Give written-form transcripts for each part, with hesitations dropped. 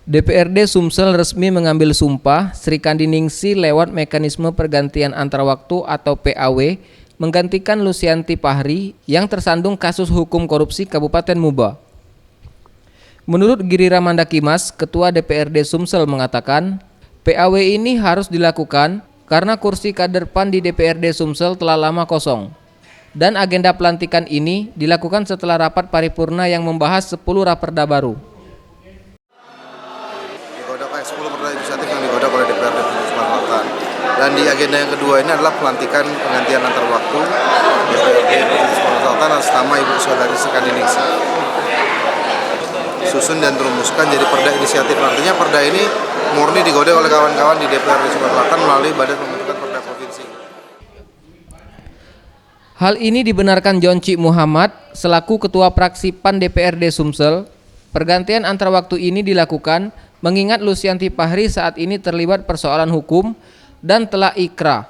DPRD Sumsel resmi mengambil sumpah Sri Kandi Ningsih lewat mekanisme pergantian antar waktu atau PAW menggantikan Lusianti Fahri yang tersandung kasus hukum korupsi Kabupaten Muba. Menurut Giri Ramandakimas, Ketua DPRD Sumsel mengatakan, PAW ini harus dilakukan karena kursi kader PAN di DPRD Sumsel telah lama kosong. Dan agenda pelantikan ini dilakukan setelah rapat paripurna yang membahas 10 raperda baru. Digodok 10 perda inisiatif yang digodok oleh DPRD Sumatera Selatan. Dan di agenda yang kedua ini adalah pelantikan penggantian antar waktu DPRD Sumatera Selatan atas nama Ibu Saudari Sri Kandi Ningsih. Susun dan terumuskan jadi perda inisiatif. Artinya perda ini murni digodok oleh kawan-kawan di DPRD Sumatera Selatan melalui Badan Pembentukan Perda Provinsi. Hal ini dibenarkan Jonci Muhammad selaku Ketua Praksi PAN DPRD Sumsel. Pergantian antar waktu ini dilakukan mengingat Lusianti Fahri saat ini terlibat persoalan hukum dan telah ikrah.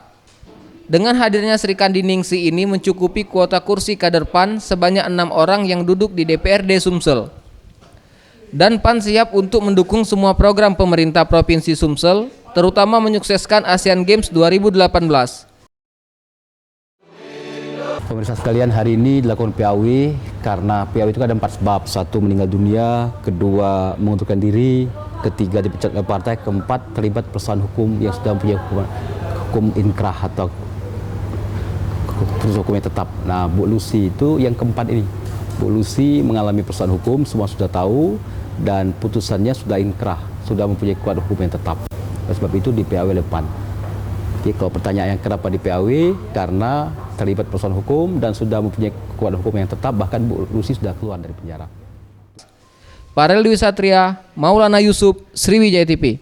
Dengan hadirnya Sri Kandi Ningsih ini mencukupi kuota kursi kader PAN sebanyak 6 orang yang duduk di DPRD Sumsel. Dan PAN siap untuk mendukung semua program pemerintah Provinsi Sumsel, terutama menyukseskan Asian Games 2018. Pemirsa sekalian, hari ini dilakukan PAW karena PAW itu ada 4 sebab. 1, meninggal dunia, 2, mengundurkan diri, 3, dipecat oleh partai, 4, terlibat persoalan hukum yang sudah mempunyai hukum inkrah atau putusan hukum yang tetap. Nah, Bu Lucy itu yang keempat ini. Bu Lucy mengalami persoalan hukum, semua sudah tahu, dan putusannya sudah inkrah, sudah mempunyai kuat hukum yang tetap. Oleh sebab itu di PAW oleh PAN. Jadi kalau pertanyaan kenapa di PAW, karena terlibat persoalan hukum dan sudah mempunyai kuat hukum yang tetap, bahkan Bu Lucy sudah keluar dari penjara. Farel Dwi Satria, Maulana Yusuf, Sriwijaya TV.